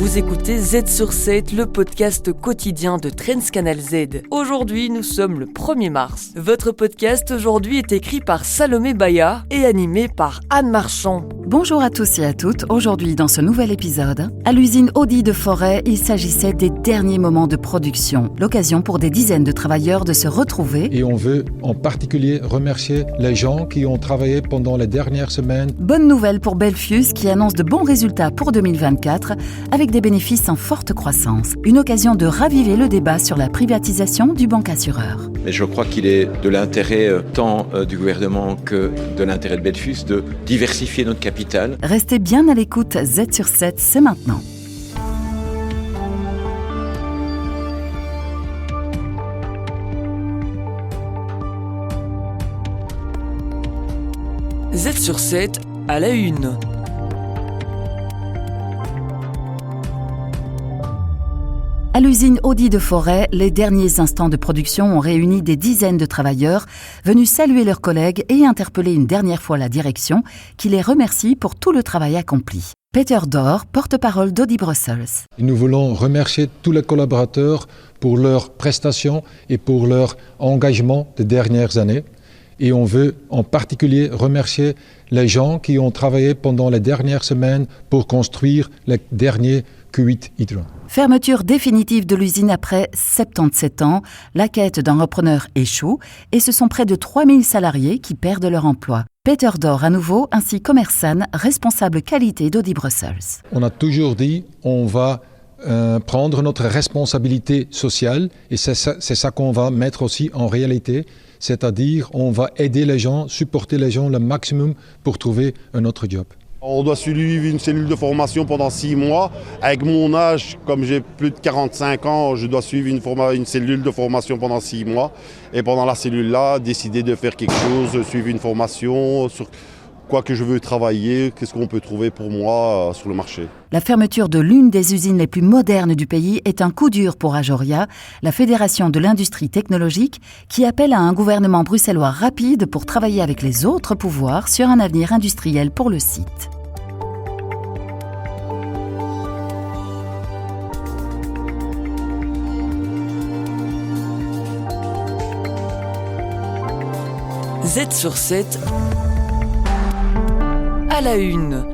Vous écoutez Z sur 7, le podcast quotidien de Trends Canal Z. Aujourd'hui, nous sommes le 1er mars. Votre podcast aujourd'hui est écrit par Salomé Baya et animé par Anne Marchand. Bonjour à tous et à toutes. Aujourd'hui, dans ce nouvel épisode, à l'usine Audi de Forêt, il s'agissait des derniers moments de production. L'occasion pour des dizaines de travailleurs de se retrouver. Et on veut en particulier remercier les gens qui ont travaillé pendant les dernières semaines. Bonne nouvelle pour Belfius qui annonce de bons résultats pour 2024 avec des bénéfices en forte croissance. Une occasion de raviver le débat sur la privatisation du bancassureur. Mais je crois qu'il est de l'intérêt tant du gouvernement que de l'intérêt de Belfius de diversifier notre capital. Restez bien à l'écoute, Z sur 7, c'est maintenant. Z sur 7, à la une. À l'usine Audi de Forêt, les derniers instants de production ont réuni des dizaines de travailleurs venus saluer leurs collègues et interpeller une dernière fois la direction qui les remercie pour tout le travail accompli. Peter Dor, porte-parole d'Audi Brussels. Nous voulons remercier tous les collaborateurs pour leurs prestations et pour leur engagement des dernières années. Et on veut en particulier remercier les gens qui ont travaillé pendant les dernières semaines pour construire les derniers Q8 e-tron. Fermeture définitive de l'usine après 77 ans. La quête d'un repreneur échoue et ce sont près de 3000 salariés qui perdent leur emploi. Peter Dor à nouveau, ainsi qu'Omersan, responsable qualité d'Audi Brussels. On a toujours dit on va prendre notre responsabilité sociale et c'est ça qu'on va mettre aussi en réalité. C'est-à-dire on va aider les gens, supporter les gens le maximum pour trouver un autre job. On doit suivre une cellule de formation pendant 6 mois. Avec mon âge, comme j'ai plus de 45 ans, je dois suivre une cellule de formation pendant 6 mois. Et pendant la cellule-là, décider de faire quelque chose, suivre une formation sur quoi que je veux travailler, qu'est-ce qu'on peut trouver pour moi sur le marché. La fermeture de l'une des usines les plus modernes du pays est un coup dur pour Ajoria, la fédération de l'industrie technologique, qui appelle à un gouvernement bruxellois rapide pour travailler avec les autres pouvoirs sur un avenir industriel pour le site. Z sur 7, à la une.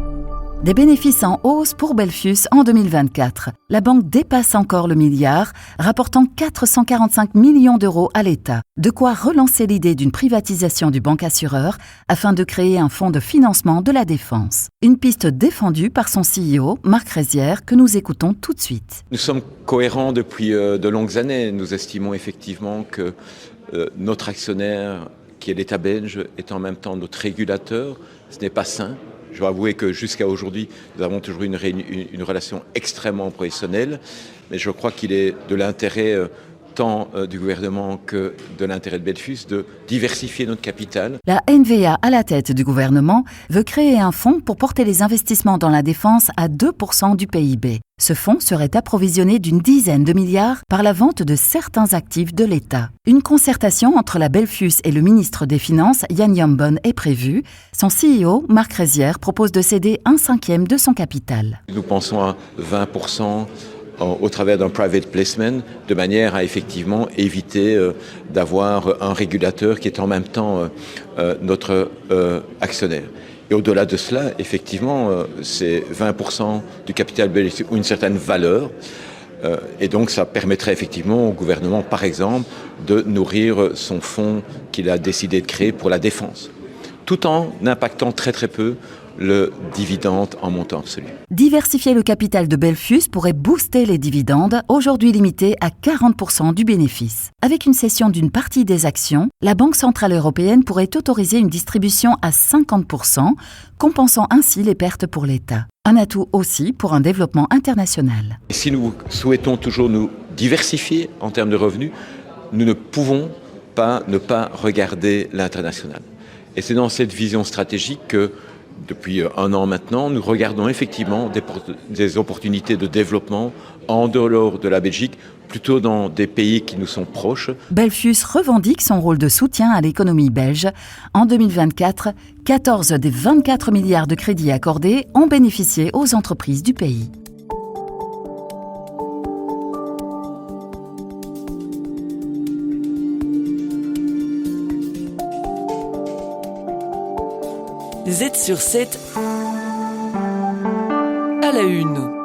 Des bénéfices en hausse pour Belfius en 2024. La banque dépasse encore le milliard, rapportant 445 millions d'euros à l'État. De quoi relancer l'idée d'une privatisation du bancassureur afin de créer un fonds de financement de la défense. Une piste défendue par son CEO, Marc Rézière, que nous écoutons tout de suite. Nous sommes cohérents depuis de longues années. Nous estimons effectivement que notre actionnaire, qui est l'État belge, est en même temps notre régulateur. Ce n'est pas sain. Je dois avouer que jusqu'à aujourd'hui, nous avons toujours une relation extrêmement professionnelle, mais je crois qu'il est de l'intérêt tant du gouvernement que de l'intérêt de Belfius de diversifier notre capital. La NVA, à la tête du gouvernement, veut créer un fonds pour porter les investissements dans la défense à 2% du PIB. Ce fonds serait approvisionné d'une dizaine de milliards par la vente de certains actifs de l'État. Une concertation entre la Belfius et le ministre des Finances, Jan Jambon, est prévue. Son CEO, Marc Rézière, propose de céder 1/5 de son capital. Nous pensons à 20% au travers d'un private placement, de manière à effectivement éviter d'avoir un régulateur qui est en même temps notre actionnaire. Et au-delà de cela, effectivement, c'est 20% du capital belge ou une certaine valeur. Et donc, ça permettrait effectivement au gouvernement, par exemple, de nourrir son fonds qu'il a décidé de créer pour la défense, tout en impactant très très peu le dividende en montant absolu. Diversifier le capital de Belfius pourrait booster les dividendes, aujourd'hui limités à 40% du bénéfice. Avec une cession d'une partie des actions, la Banque centrale européenne pourrait autoriser une distribution à 50%, compensant ainsi les pertes pour l'État. Un atout aussi pour un développement international. Et si nous souhaitons toujours nous diversifier en termes de revenus, nous ne pouvons pas ne pas regarder l'international. Et c'est dans cette vision stratégique que depuis 1 an maintenant, nous regardons effectivement des opportunités de développement en dehors de la Belgique, plutôt dans des pays qui nous sont proches. Belfius revendique son rôle de soutien à l'économie belge. En 2024, 14 des 24 milliards de crédits accordés ont bénéficié aux entreprises du pays. Z sur 7 à la une.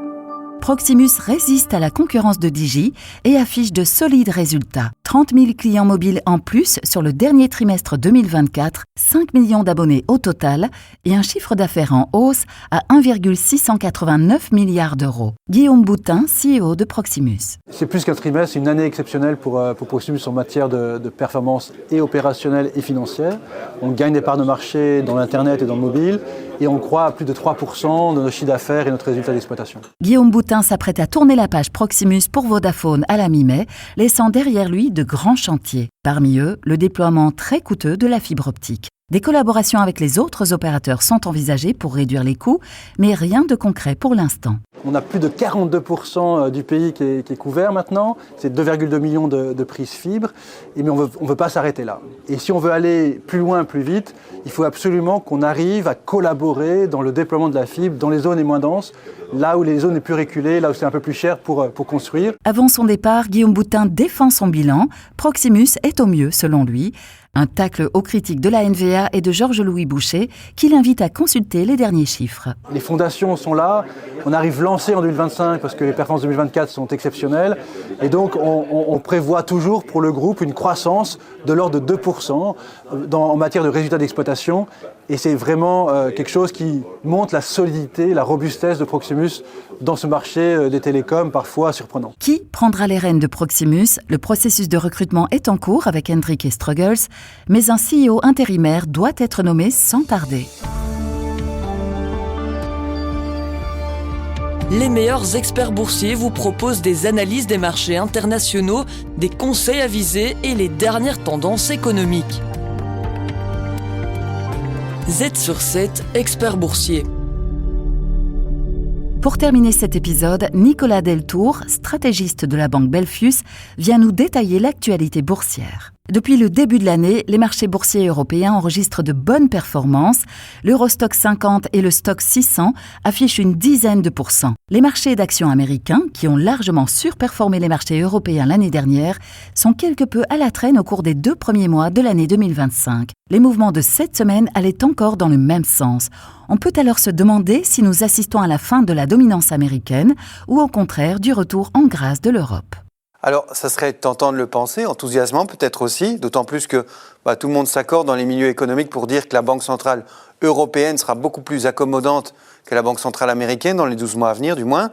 Proximus résiste à la concurrence de Digi et affiche de solides résultats. 30 000 clients mobiles en plus sur le dernier trimestre 2024, 5 millions d'abonnés au total et un chiffre d'affaires en hausse à 1,689 milliards d'euros. Guillaume Boutin, CEO de Proximus. C'est plus qu'un trimestre, c'est une année exceptionnelle pour Proximus en matière de performance et opérationnelle et financière. On gagne des parts de marché dans l'Internet et dans le mobile et on croît à plus de 3% de nos chiffres d'affaires et notre résultat d'exploitation. Guillaume Boutin s'apprête à tourner la page Proximus pour Vodafone à la mi-mai, laissant derrière lui de grands chantiers. Parmi eux, le déploiement très coûteux de la fibre optique. Des collaborations avec les autres opérateurs sont envisagées pour réduire les coûts, mais rien de concret pour l'instant. On a plus de 42% du pays qui est couvert maintenant. C'est 2,2 millions de prises fibre. Mais on veut pas s'arrêter là. Et si on veut aller plus loin, plus vite, il faut absolument qu'on arrive à collaborer dans le déploiement de la fibre dans les zones les moins denses, là où les zones les plus reculées, là où c'est un peu plus cher pour construire. Avant son départ, Guillaume Boutin défend son bilan. Proximus est au mieux, selon lui. Un tacle aux critiques de la NVA et de Georges-Louis Boucher qui l'invite à consulter les derniers chiffres. Les fondations sont là, on arrive lancé en 2025 parce que les performances 2024 sont exceptionnelles et donc on prévoit toujours pour le groupe une croissance de l'ordre de 2% en matière de résultats d'exploitation et c'est vraiment quelque chose qui montre la solidité, la robustesse de Proximus dans ce marché des télécoms parfois surprenant. Qui prendra les rênes de Proximus ? Le processus de recrutement est en cours avec Hendrik et Struggles, mais un CEO intérimaire doit être nommé sans tarder. Les meilleurs experts boursiers vous proposent des analyses des marchés internationaux, des conseils avisés et les dernières tendances économiques. Z sur 7, expert boursier. Pour terminer cet épisode, Nicolas Deltour, stratégiste de la banque Belfius, vient nous détailler l'actualité boursière. Depuis le début de l'année, les marchés boursiers européens enregistrent de bonnes performances. L'Eurostoxx 50 et le Stoxx 600 affichent une dizaine de %. Les marchés d'actions américains, qui ont largement surperformé les marchés européens l'année dernière, sont quelque peu à la traîne au cours des 2 premiers mois de l'année 2025. Les mouvements de cette semaine allaient encore dans le même sens. On peut alors se demander si nous assistons à la fin de la dominance américaine ou au contraire du retour en grâce de l'Europe. Alors, ça serait tentant de le penser, enthousiasmant peut-être aussi, d'autant plus que tout le monde s'accorde dans les milieux économiques pour dire que la Banque centrale européenne sera beaucoup plus accommodante que la Banque centrale américaine dans les 12 mois à venir, du moins.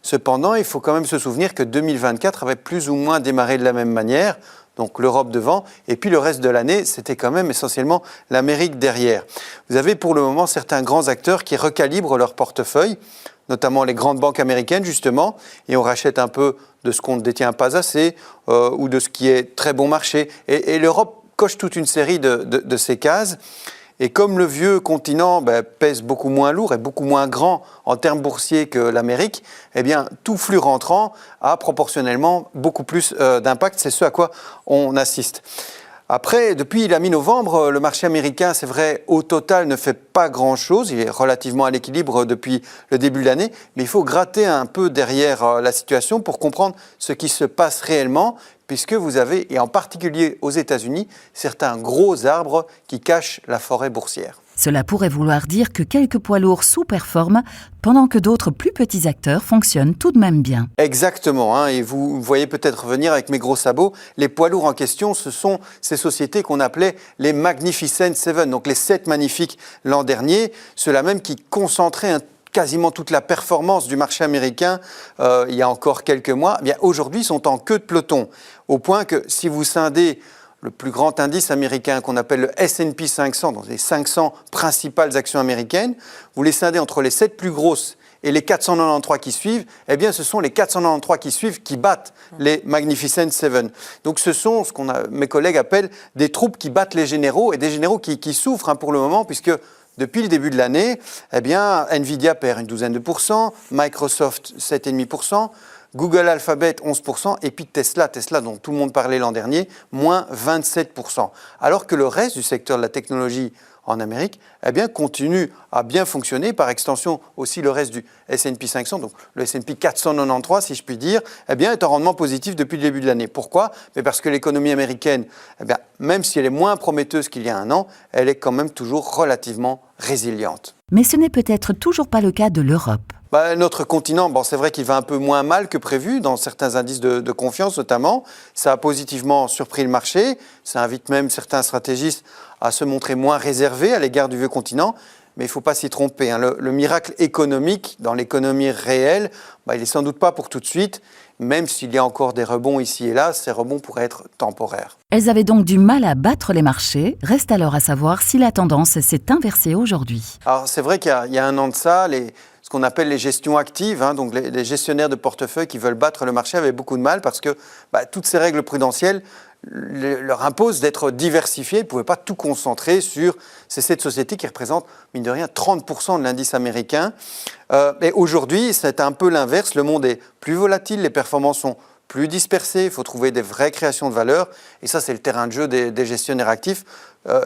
Cependant, il faut quand même se souvenir que 2024 avait plus ou moins démarré de la même manière, donc l'Europe devant, et puis le reste de l'année, c'était quand même essentiellement l'Amérique derrière. Vous avez pour le moment certains grands acteurs qui recalibrent leur portefeuille, notamment les grandes banques américaines, justement, et on rachète un peu de ce qu'on ne détient pas assez ou de ce qui est très bon marché. Et l'Europe coche toute une série de ces cases. Et comme le vieux continent pèse beaucoup moins lourd et beaucoup moins grand en termes boursiers que l'Amérique, eh bien, tout flux rentrant a proportionnellement beaucoup plus d'impact. C'est ce à quoi on assiste. Après, depuis la mi-novembre, le marché américain, c'est vrai, au total, ne fait pas grand-chose. Il est relativement à l'équilibre depuis le début de l'année. Mais il faut gratter un peu derrière la situation pour comprendre ce qui se passe réellement, puisque vous avez, et en particulier aux États-Unis, certains gros arbres qui cachent la forêt boursière. Cela pourrait vouloir dire que quelques poids lourds sous-performent, pendant que d'autres plus petits acteurs fonctionnent tout de même bien. Exactement, et vous voyez peut-être venir avec mes gros sabots, les poids lourds en question, ce sont ces sociétés qu'on appelait les Magnificent Seven, donc les 7 magnifiques l'an dernier, ceux-là même qui concentraient quasiment toute la performance du marché américain il y a encore quelques mois, eh bien aujourd'hui sont en queue de peloton, au point que si vous scindez le plus grand indice américain qu'on appelle le S&P 500, donc les 500 principales actions américaines, vous les scindez entre les 7 plus grosses et les 493 qui suivent, eh bien ce sont les 493 qui suivent qui battent les Magnificent Seven. Donc ce sont ce mes collègues appellent des troupes qui battent les généraux, et des généraux qui souffrent pour le moment, puisque depuis le début de l'année, eh bien Nvidia perd une douzaine de %, Microsoft 7,5%, Google Alphabet 11%, et puis Tesla dont tout le monde parlait l'an dernier, moins 27%. Alors que le reste du secteur de la technologie en Amérique, eh bien, continue à bien fonctionner, par extension aussi le reste du S&P 500, donc le S&P 493 si je puis dire, eh bien, est en rendement positif depuis le début de l'année. Pourquoi ? Mais parce que l'économie américaine, eh bien, même si elle est moins prometteuse qu'il y a un an, elle est quand même toujours relativement résiliente. Mais ce n'est peut-être toujours pas le cas de l'Europe. Notre continent, c'est vrai qu'il va un peu moins mal que prévu dans certains indices de confiance notamment. Ça a positivement surpris le marché. Ça invite même certains stratégistes à se montrer moins réservés à l'égard du vieux continent. Mais il ne faut pas s'y tromper. Le miracle économique dans l'économie réelle, il n'est sans doute pas pour tout de suite. Même s'il y a encore des rebonds ici et là, ces rebonds pourraient être temporaires. Elles avaient donc du mal à battre les marchés. Reste alors à savoir si la tendance s'est inversée aujourd'hui. Alors c'est vrai qu'il y a un an de ça, ce qu'on appelle les gestions actives, donc les gestionnaires de portefeuille qui veulent battre le marché avaient beaucoup de mal parce que toutes ces règles prudentielles leur imposent d'être diversifiés. Ils ne pouvaient pas tout concentrer sur ces 7 sociétés qui représentent, mine de rien, 30% de l'indice américain. Et aujourd'hui, c'est un peu l'inverse. Le monde est plus volatile, les performances sont plus dispersées, il faut trouver des vraies créations de valeur. Et ça, c'est le terrain de jeu des gestionnaires actifs.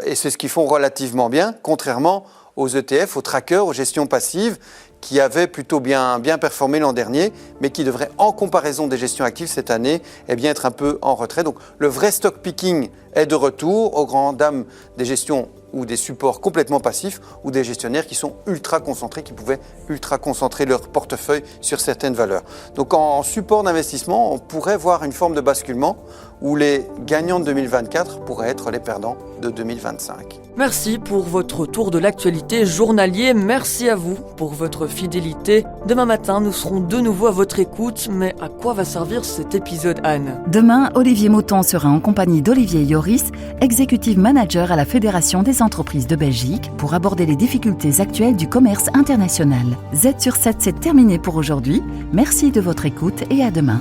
Et c'est ce qu'ils font relativement bien, contrairement aux ETF, aux trackers, aux gestions passives, qui avaient plutôt bien performé l'an dernier, mais qui devraient, en comparaison des gestions actives cette année, être un peu en retrait. Donc le vrai stock picking est de retour aux grandes dames des gestions ou des supports complètement passifs ou des gestionnaires qui sont ultra concentrés, qui pouvaient ultra concentrer leur portefeuille sur certaines valeurs. Donc en support d'investissement, on pourrait voir une forme de basculement où les gagnants de 2024 pourraient être les perdants de 2025. Merci pour votre tour de l'actualité journalier. Merci à vous pour votre fidélité. Demain matin, nous serons de nouveau à votre écoute. Mais à quoi va servir cet épisode, Anne ? Demain, Olivier Mouton sera en compagnie d'Olivier Yoris, Executive Manager à la Fédération des entreprises de Belgique, pour aborder les difficultés actuelles du commerce international. Z sur 7, c'est terminé pour aujourd'hui. Merci de votre écoute et à demain.